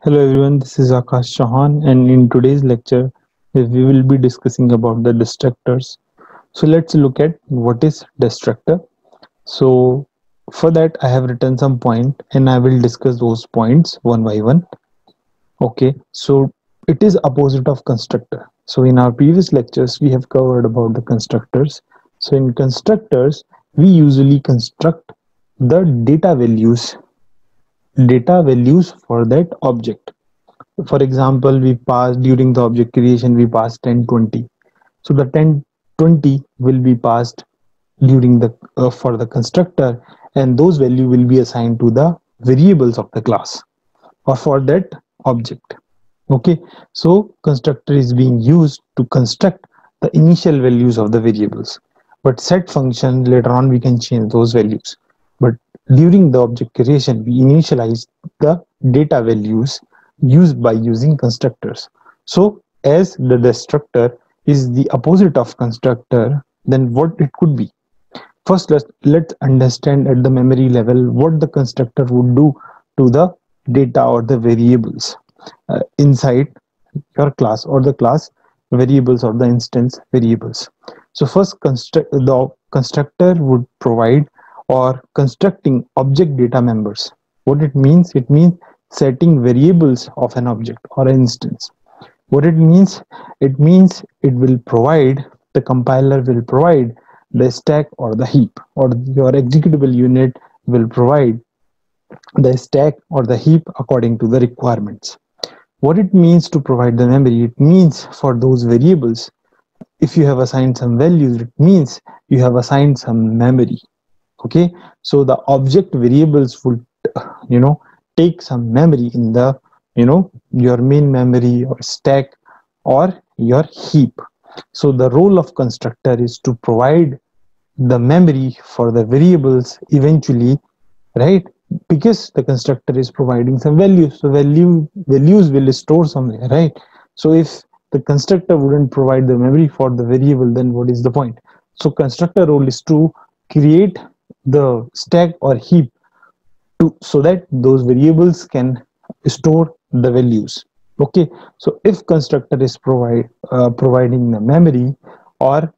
Hello everyone, this is Akash Chauhan, and in today's lecture we will be discussing about the destructors. So let's look at what is destructor. So for that I have written some point and I will discuss those points one by one. Okay, so it is opposite of constructor. So in our previous lectures we have covered about the constructors. So in constructors we usually construct the data values for that object. For example, we pass during the object creation, we pass 10 20. So the 10 20 will be passed during the for the constructor, and those value will be assigned to the variables of the class or for that object. Okay, so constructor is being used to construct the initial values of the variables, but set function later on we can change those values. But during the object creation we initialize the data values used by using constructors. So as the destructor is the opposite of constructor, then what it could be? First, let's understand at the memory level what the constructor would do to the data or the variables inside your class or the class variables or the instance variables. So first, the constructor would provide or constructing object data members. What it means? It means setting variables of an object or an instance. What it means? It means it will provide, the compiler will provide the stack or the heap, or your executable unit will provide the stack or the heap according to the requirements. What it means to provide the memory? It means for those variables, if you have assigned some values, it means you have assigned some memory. Okay, so the object variables would take some memory in the your main memory or stack or your heap. So the role of constructor is to provide the memory for the variables eventually, right? Because the constructor is providing some values, so values will store somewhere, right? So if the constructor wouldn't provide the memory for the variable, then what is the point? So constructor role is to create the stack or heap so that those variables can store the values. Okay, so if constructor is providing the memory or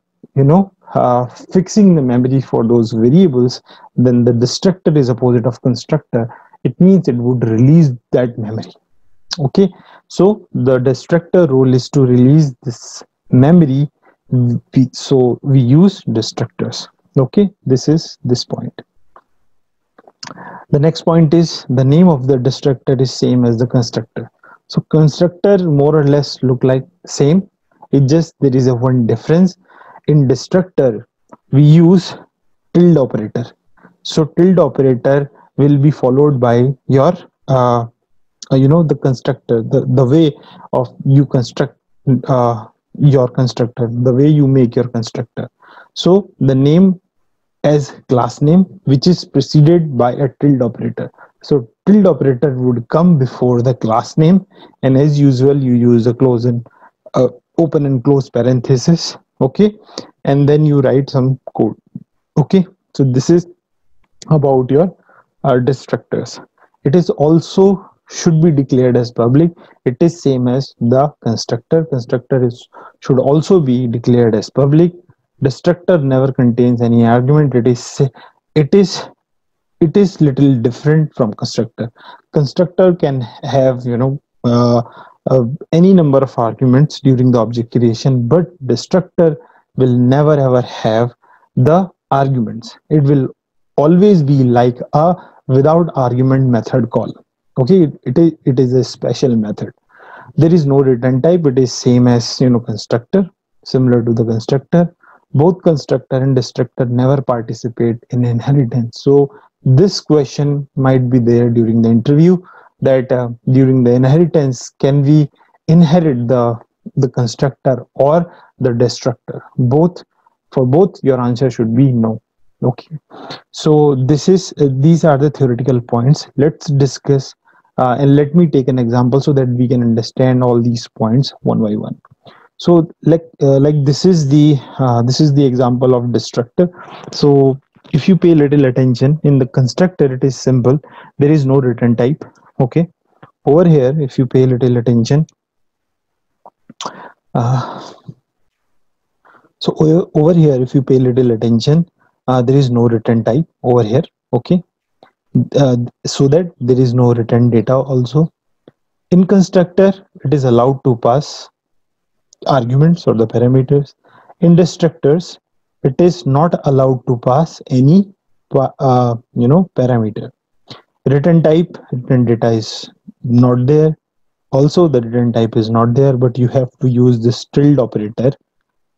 fixing the memory for those variables, then the destructor is opposite of constructor. It means it would release that memory. Okay, so the destructor role is to release this memory. So we use destructors. Okay, this is this point. The next point is the name of the destructor is same as the constructor. So constructor more or less look like same. It just there is a one difference. In destructor we use tilde operator. So tilde operator will be followed by your the constructor, the way of you construct your constructor, the way you make your constructor. So the name as class name, which is preceded by a tilde operator. So tilde operator would come before the class name, and as usual you use a close and open and close parenthesis. Okay, and then you write some code. Okay, so this is about your destructors. It is also should be declared as public. It is same as the constructor. Constructor is should also be declared as public. Destructor never contains any argument. It is it is little different from constructor. Constructor can have any number of arguments during the object creation, but destructor will never ever have the arguments. It will always be like a without argument method call. Okay, it is a special method. There is no return type. It is same as constructor, similar to the constructor. Both constructor and destructor never participate in inheritance. So this question might be there during the interview, that during the inheritance can we inherit the constructor or the destructor? Both. For both your answer should be no. Okay, so these are the theoretical points. Let's discuss and let me take an example so that we can understand all these points one by one. So like this is the example of destructor. So if you pay little attention, in the constructor it is simple. There is no return type. Okay, Over here, if you pay little attention, uh, over here, if you pay little attention, there is no return type over here. Okay, so that there is no return data also. In constructor, it is allowed to pass arguments or the parameters. In destructors, it is not allowed to pass any parameter. Return type, return data is not there. Also, the return type is not there, but you have to use this tilde operator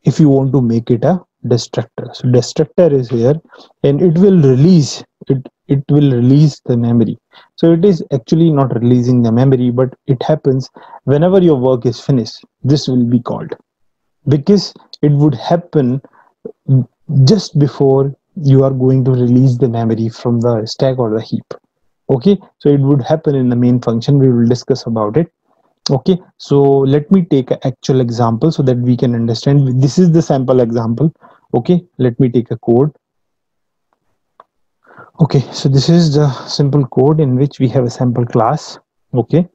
if you want to make it a destructor. So destructor is here, and it will release the memory. So it is actually not releasing the memory, but it happens whenever your work is finished. This will be called, because it would happen just before you are going to release the memory from the stack or the heap. Okay, so it would happen in the main function. We will discuss about it. Okay, so let me take an actual example so that we can understand. This is the sample example. Okay, let me take a code. Okay, so this is the simple code in which we have a sample class. Okay,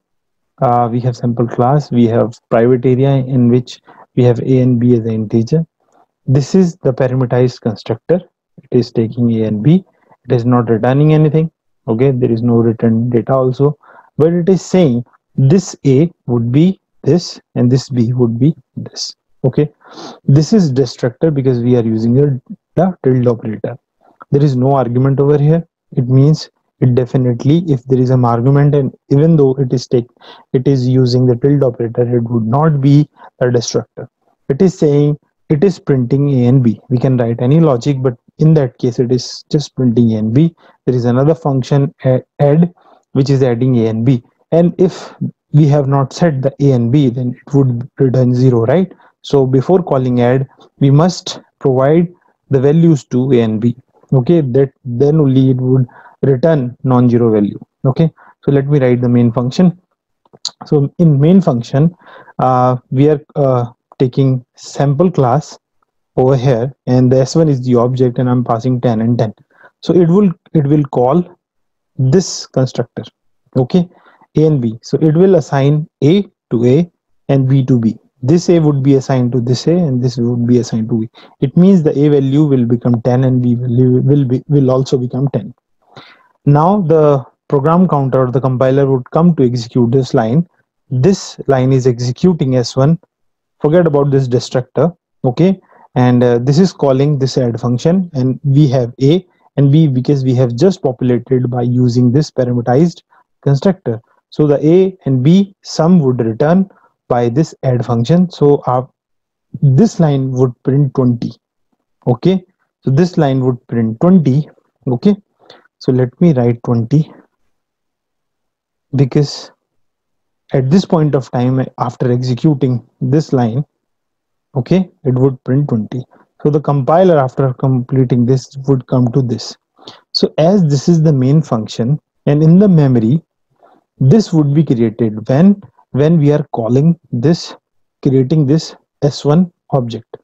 we have sample class, we have private area in which we have a and b as an integer. This is the parameterized constructor. It is taking a and b. It is not returning anything. Okay, there is no return data also, but it is saying this a would be this and this b would be this. Okay, this is destructor because we are using the tilde operator. There is no argument over here. It means it definitely, if there is an argument, and even though it is using the tilde operator, it would not be a destructor. It is saying it is printing a and b. We can write any logic, but in that case it is just printing a and b. There is another function add, which is adding a and b, and if we have not set the a and b, then it would return 0, right? So before calling add, we must provide the values to a and b. Okay, that then only it would return non-zero value. Okay, so let me write the main function. So in main function, we are taking sample class over here, and the s1 is the object, and I'm passing 10 and 10. So it will call this constructor. Okay, a and b. So it will assign a to a and b to b. This a would be assigned to this a, and this would be assigned to b. It means the a value will become 10 and b value will also become 10. Now the program counter or the compiler would come to execute this line. This line is executing s1. Forget about this destructor. Okay, and this is calling this add function, and we have a and b because we have just populated by using this parameterized constructor. So the a and b sum would return by this add function. So this line would print 20. Okay, so this line would print 20. Okay, so let me write 20, because at this point of time, after executing this line, okay, it would print 20. So the compiler, after completing this, would come to this. So as this is the main function, and in the memory, this would be created when we are calling this, creating this s1 object,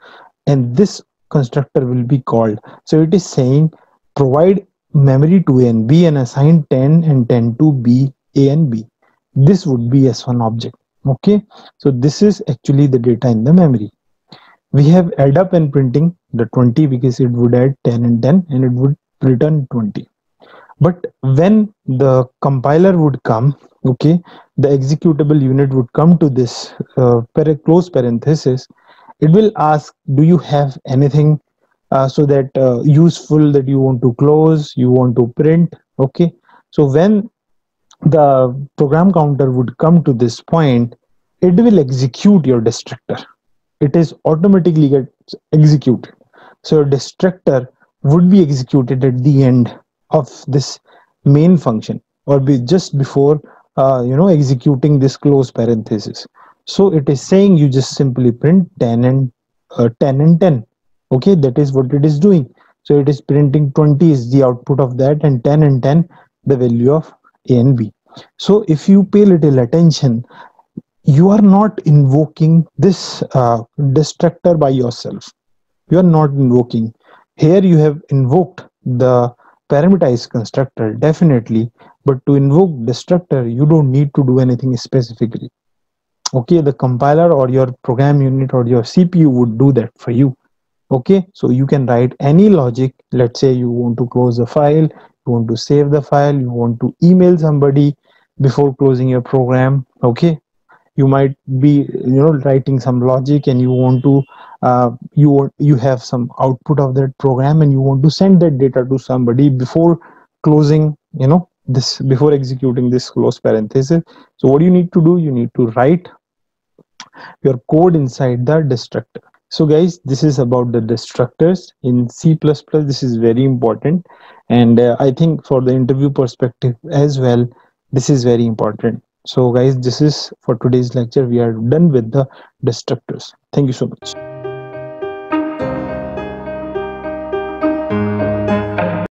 and this constructor will be called. So it is saying provide memory to a and b and assign 10 and 10 to b, a and b. This would be s1 object. Okay, so this is actually the data in the memory. We have add up and printing the 20 because it would add 10 and 10 and it would return 20. But when the compiler would come, okay, the executable unit would come to this close parenthesis. It will ask, do you have anything so that useful that you want to close, you want to print? Okay, so when the program counter would come to this point, it will execute your destructor. It is automatically gets executed. So your destructor would be executed at the end of this main function, or be just before executing this close parenthesis. So it is saying you just simply print 10 and 10 and 10. Okay, that is what it is doing. So it is printing 20 is the output of that, and 10 and 10 the value of a and b. So if you pay little attention, you are not invoking this destructor by yourself. You are not invoking. Here you have invoked the parameterized constructor, definitely, But to invoke destructor, you don't need to do anything specifically. Okay, the compiler or your program unit or your CPU would do that for you. Okay, so you can write any logic. Let's say you want to close the file, you want to save the file, you want to email somebody before closing your program. Okay, you might be writing some logic, and you want to you have some output of that program, and you want to send that data to somebody before closing this, before executing this close parenthesis. So what you need to do, you need to write your code inside the destructor. So guys, this is about the destructors in C++. This is very important, and I think for the interview perspective as well, this is very important. So guys, this is for today's lecture. We are done with the destructors. Thank you so much.